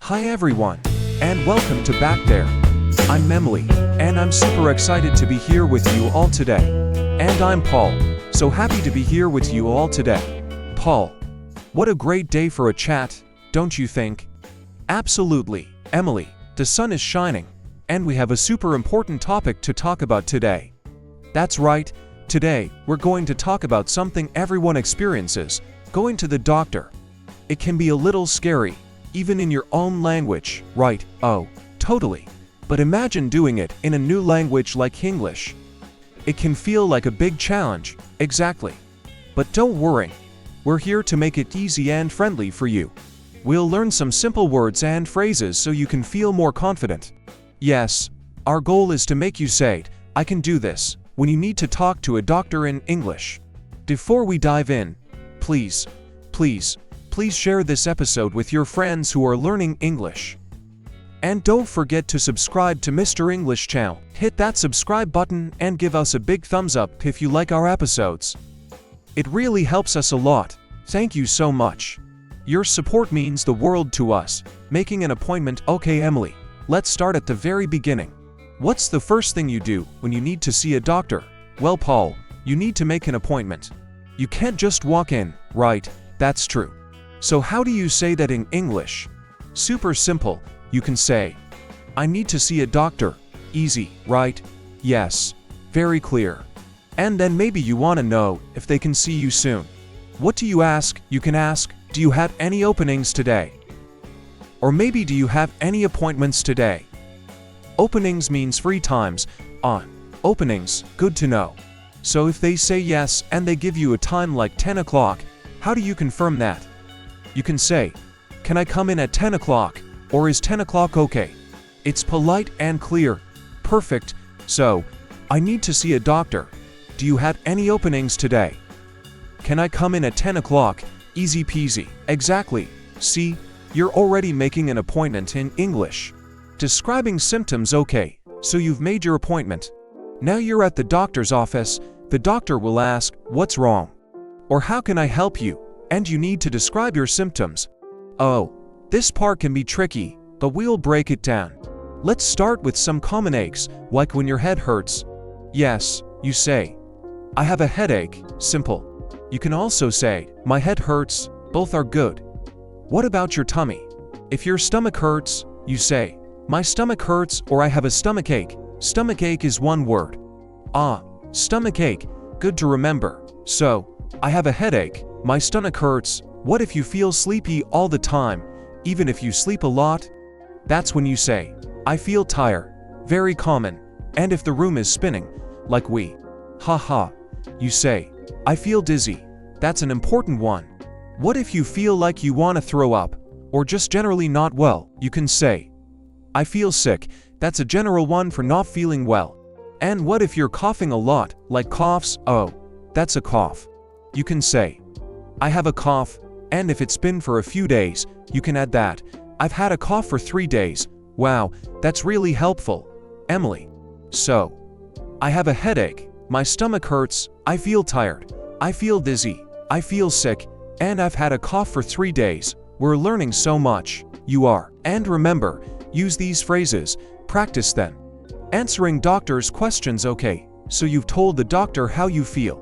Hi everyone, and welcome to Back There. I'm Emily, and I'm super excited to be here with you all today. And I'm Paul, so happy to be here with you all today. Paul, what a great day for a chat, don't you think? Absolutely, Emily, the sun is shining, and we have a super important topic to talk about today. That's right, today, we're going to talk about something everyone experiences, going to the doctor. It can be a little scary, even in your own language, right? Oh, totally. But imagine doing it in a new language like English. It can feel like a big challenge, exactly. But don't worry, we're here to make it easy and friendly for you. We'll learn some simple words and phrases so you can feel more confident. Yes, our goal is to make you say, "I can do this," when you need to talk to a doctor in English. Before we dive in, please share this episode with your friends who are learning English. And don't forget to subscribe to Mr. English channel. Hit that subscribe button and give us a big thumbs up if you like our episodes. It really helps us a lot. Thank you so much. Your support means the world to us. Making an appointment. Okay, Emily, let's start at the very beginning. What's the first thing you do when you need to see a doctor? Well, Paul, you need to make an appointment. You can't just walk in, right? That's true. So how do you say that in English? Super simple. You can say, "I need to see a doctor." Easy, right? Yes. Very clear. And then maybe you want to know if they can see you soon. What do you ask? You can ask, "Do you have any openings today?" Or maybe, "Do you have any appointments today?" Openings means free times. Openings, good to know. So if they say yes and they give you a time like 10 o'clock, how do you confirm that? You can say, "Can I come in at 10 o'clock? Or is 10 o'clock okay?" It's polite and clear. Perfect. So, "I need to see a doctor. Do you have any openings today? Can I come in at 10 o'clock? Easy peasy. Exactly. See, you're already making an appointment in English. Describing symptoms. Okay, so you've made your appointment. Now you're at the doctor's office. The doctor will ask, "What's wrong?" Or, "How can I help you?" And you need to describe your symptoms. Oh, this part can be tricky, but we'll break it down. Let's start with some common aches, like when your head hurts. Yes, you say, "I have a headache." Simple. You can also say, "My head hurts." Both are good. What about your tummy? If your stomach hurts, you say, "My stomach hurts," or "I have a stomachache." Stomachache is one word. Stomachache, good to remember. So, "I have a headache," "My stomach hurts." What if you feel sleepy all the time, even if you sleep a lot? That's when you say, "I feel tired." Very common. And if the room is spinning, like you say, "I feel dizzy." That's an important one. What if you feel like you want to throw up, or just generally not well? You can say, "I feel sick." That's a general one for not feeling well. And what if you're coughing a lot, like coughs? Oh, that's a cough. You can say, "I have a cough." And if it's been for a few days, you can add that, "I've had a cough for 3 days. Wow, that's really helpful, Emily. So, "I have a headache," "My stomach hurts," "I feel tired," "I feel dizzy," "I feel sick," and "I've had a cough for 3 days." We're learning so much. You are. And remember, use these phrases, practice them. Answering doctor's questions. Okay, so you've told the doctor how you feel.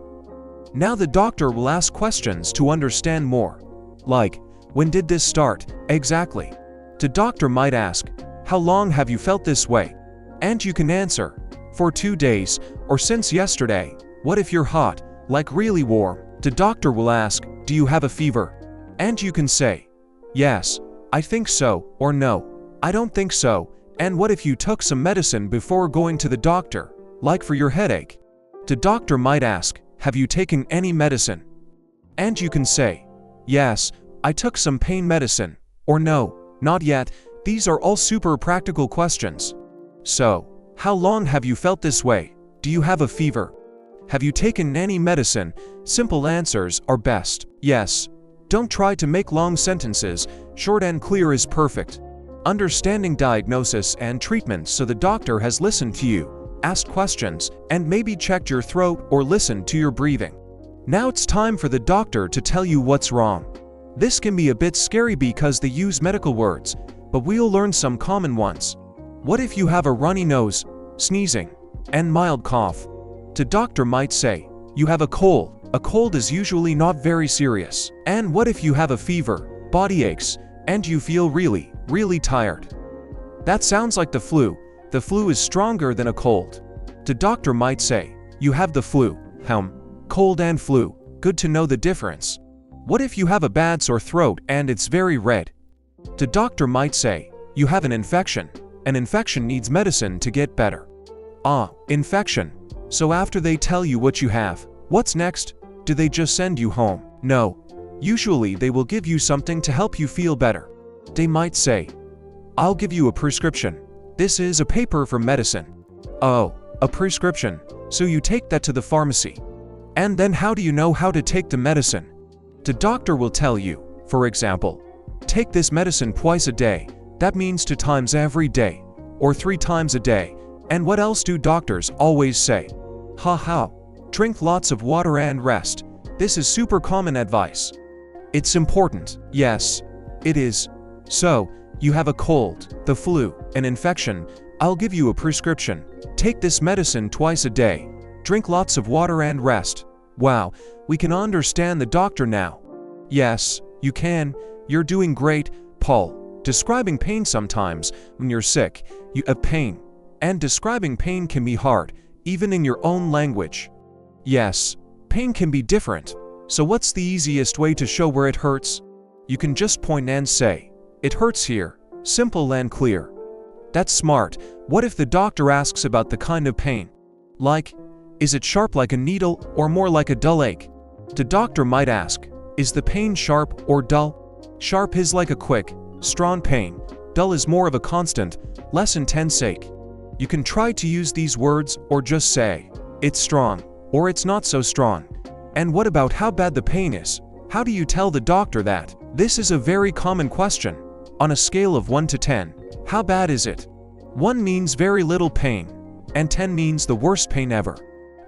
Now the doctor will ask questions to understand more. Like, "When did this start?" Exactly. The doctor might ask, "How long have you felt this way?" And you can answer, "For 2 days," or "Since yesterday." What if you're hot, like really warm? The doctor will ask, "Do you have a fever?" And you can say, "Yes, I think so," or "No, I don't think so." And what if you took some medicine before going to the doctor, like for your headache? The doctor might ask, "Have you taken any medicine?" And you can say, "Yes, I took some pain medicine," or "No, not yet." These are all super practical questions. So, how long have you felt this way? Do you have a fever? Have you taken any medicine? Simple answers are best. Yes. Don't try to make long sentences. Short and clear is perfect. Understanding diagnosis and treatment. So the doctor has listened to you, asked questions, and maybe checked your throat or listened to your breathing. Now it's time for the doctor to tell you what's wrong. This can be a bit scary because they use medical words, but we'll learn some common ones. What if you have a runny nose, sneezing, and mild cough? The doctor might say, you have a cold. A cold is usually not very serious. And what if you have a fever, body aches, and you feel really, really tired? That sounds like the flu. The flu is stronger than a cold. The doctor might say, you have the flu. Cold and flu. Good to know the difference. What if you have a bad sore throat and it's very red? The doctor might say, you have an infection. An infection needs medicine to get better. Infection. So after they tell you what you have, what's next? Do they just send you home? No. Usually they will give you something to help you feel better. They might say, I'll give you a prescription. This is a paper for medicine. Oh, a prescription. So you take that to the pharmacy. And then how do you know how to take the medicine? The doctor will tell you, for example, take this medicine twice a day. That means 2 times every day, or 3 times a day. And what else do doctors always say? Drink lots of water and rest. This is super common advice. It's important. Yes, it is. So, you have a cold, the flu, an infection. I'll give you a prescription. Take this medicine twice a day. Drink lots of water and rest. Wow, we can understand the doctor now. Yes, you can. You're doing great, Paul. Describing pain sometimes, when you're sick, you have pain. And describing pain can be hard, even in your own language. Yes, pain can be different. So what's the easiest way to show where it hurts? You can just point and say, it hurts here. Simple and clear. That's smart. What if the doctor asks about the kind of pain? Like, is it sharp like a needle or more like a dull ache? The doctor might ask, is the pain sharp or dull? Sharp is like a quick, strong pain. Dull is more of a constant, less intense ache. You can try to use these words or just say, it's strong, or it's not so strong. And what about how bad the pain is? How do you tell the doctor that? This is a very common question. On a scale of 1 to 10, how bad is it? 1 means very little pain, and 10 means the worst pain ever.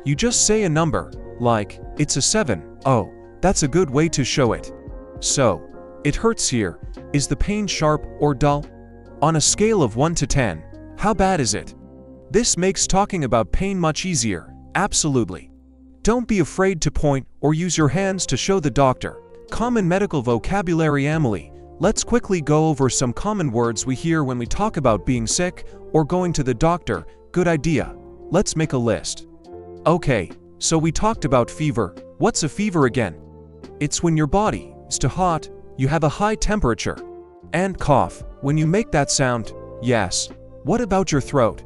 You just say a number, like, it's a 7. Oh, that's a good way to show it. So, it hurts here. Is the pain sharp or dull? On a scale of 1 to 10, how bad is it? This makes talking about pain much easier. Absolutely. Don't be afraid to point or use your hands to show the doctor. Common medical vocabulary. Emily, let's quickly go over some common words we hear when we talk about being sick or going to the doctor. Good idea. Let's make a list. Okay, so we talked about fever. What's a fever again? It's when your body is too hot, you have a high temperature. And cough, when you make that sound. Yes. What about your throat?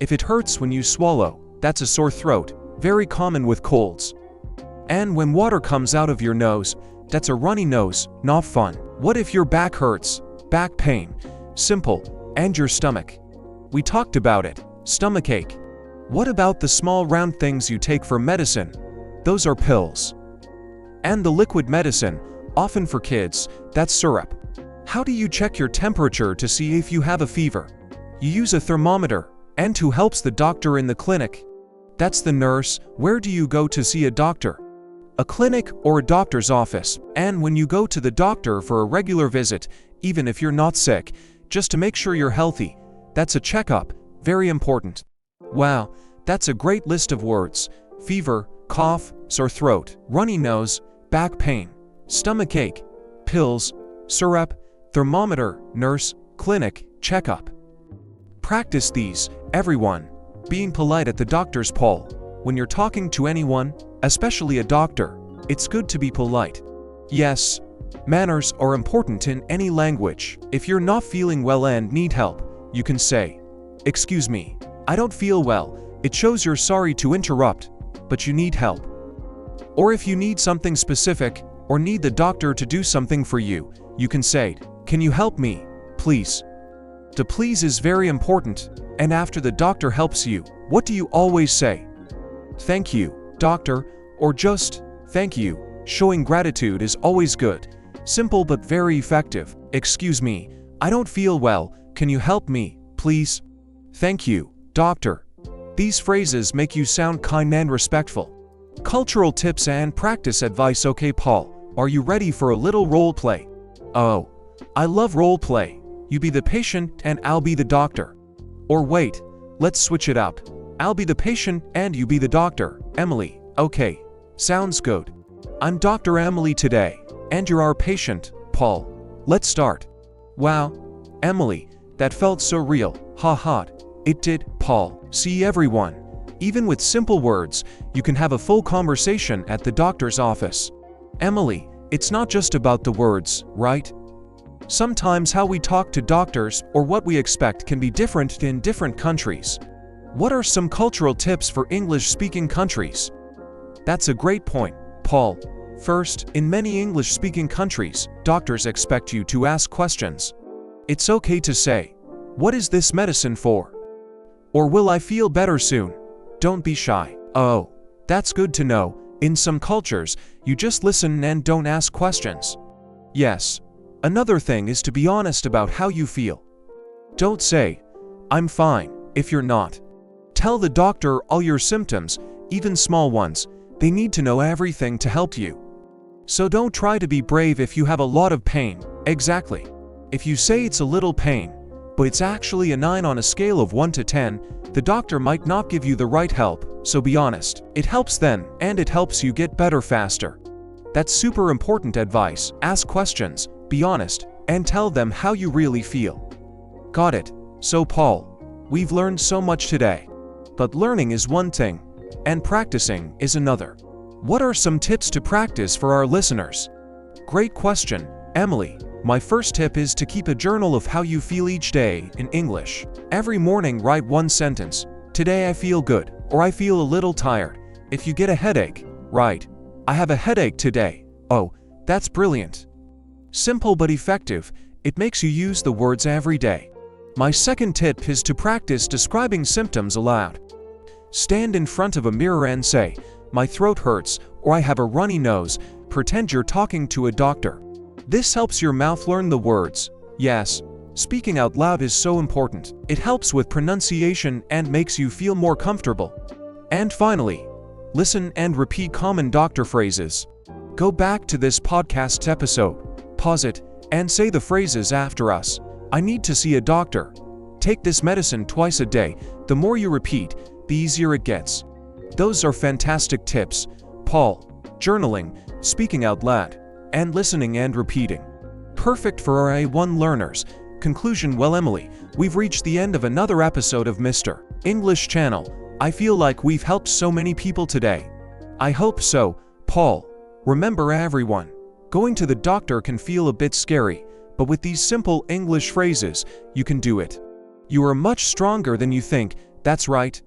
If it hurts when you swallow, that's a sore throat, very common with colds. And when water comes out of your nose, that's a runny nose, not fun. What if your back hurts? Back pain. Simple. And your stomach. We talked about it. Stomachache. What about the small round things you take for medicine? Those are pills. And the liquid medicine, often for kids, that's syrup. How do you check your temperature to see if you have a fever? You use a thermometer. And who helps the doctor in the clinic? That's the nurse. Where do you go to see a doctor? A clinic or a doctor's office. And when you go to the doctor for a regular visit, even if you're not sick, just to make sure you're healthy, that's a checkup. Very important. Wow, that's a great list of words. Fever, cough, sore throat, runny nose, back pain, stomachache, pills, syrup, thermometer, nurse, clinic, checkup. Practice these, everyone. Being polite at the doctor's Paul. When you're talking to anyone, especially a doctor, it's good to be polite. Yes, manners are important in any language. If you're not feeling well and need help, you can say, excuse me, I don't feel well. It shows you're sorry to interrupt, but you need help. Or if you need something specific, or need the doctor to do something for you, you can say, can you help me, please? The please is very important, and after the doctor helps you, what do you always say? Thank you, doctor, or just, thank you. Showing gratitude is always good. Simple but very effective. Excuse me, I don't feel well. Can you help me, please? Thank you, doctor. These phrases make you sound kind and respectful. Cultural tips and practice advice. Okay, Paul, are you ready for a little role play? Oh, I love role play. You be the patient and I'll be the doctor. Or wait, let's switch it up. I'll be the patient and you be the doctor, Emily. Okay, sounds good. I'm Dr. Emily today, and you're our patient, Paul. Let's start. Wow, Emily, that felt so real. Ha ha. It did, Paul. See everyone. Even with simple words, you can have a full conversation at the doctor's office. Emily, it's not just about the words, right? Sometimes how we talk to doctors or what we expect can be different in different countries. What are some cultural tips for English-speaking countries? That's a great point, Paul. First, in many English-speaking countries, doctors expect you to ask questions. It's okay to say, "What is this medicine for?" Or "Will I feel better soon?" Don't be shy. Oh, that's good to know. In some cultures, you just listen and don't ask questions. Yes. Another thing is to be honest about how you feel. Don't say, "I'm fine," if you're not. Tell the doctor all your symptoms, even small ones. They need to know everything to help you. So don't try to be brave if you have a lot of pain. Exactly. If you say it's a little pain, but it's actually a 9 on a scale of 1 to 10, the doctor might not give you the right help, so be honest. It helps then, and it helps you get better faster. That's super important advice. Ask questions, be honest, and tell them how you really feel. Got it. So Paul, we've learned so much today. But learning is one thing, and practicing is another. What are some tips to practice for our listeners? Great question, Emily. My first tip is to keep a journal of how you feel each day in English. Every morning write one sentence. Today I feel good, or I feel a little tired. If you get a headache, write, I have a headache today. Oh, that's brilliant. Simple but effective, it makes you use the words every day. My second tip is to practice describing symptoms aloud. Stand in front of a mirror and say, my throat hurts, or I have a runny nose. Pretend you're talking to a doctor. This helps your mouth learn the words. Yes, speaking out loud is so important. It helps with pronunciation and makes you feel more comfortable. And finally, listen and repeat common doctor phrases. Go back to this podcast episode, pause it, and say the phrases after us. I need to see a doctor. Take this medicine twice a day. The more you repeat, the easier it gets. Those are fantastic tips, Paul. Journaling, speaking out loud, and listening and repeating. Perfect for our A1 learners. Conclusion. Well, Emily, we've reached the end of another episode of Mr. English Channel. I feel like we've helped so many people today. I hope so, Paul. Remember everyone, going to the doctor can feel a bit scary, but with these simple English phrases, you can do it. You are much stronger than you think, that's right.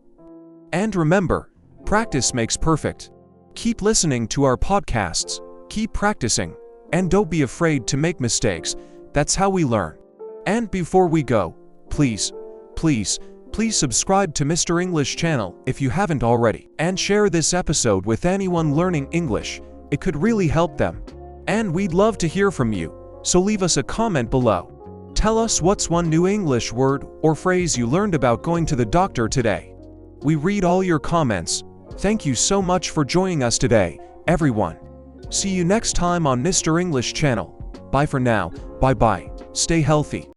And remember, practice makes perfect. Keep listening to our podcasts, keep practicing, and don't be afraid to make mistakes. That's how we learn. And before we go, please subscribe to Mr. English Channel if you haven't already, and share this episode with anyone learning English. It could really help them. And we'd love to hear from you, so leave us a comment below. Tell us what's one new English word or phrase you learned about going to the doctor today. We read all your comments. Thank you so much for joining us today, everyone. See you next time on Mr. English Channel. Bye for now. Bye-bye. Stay healthy.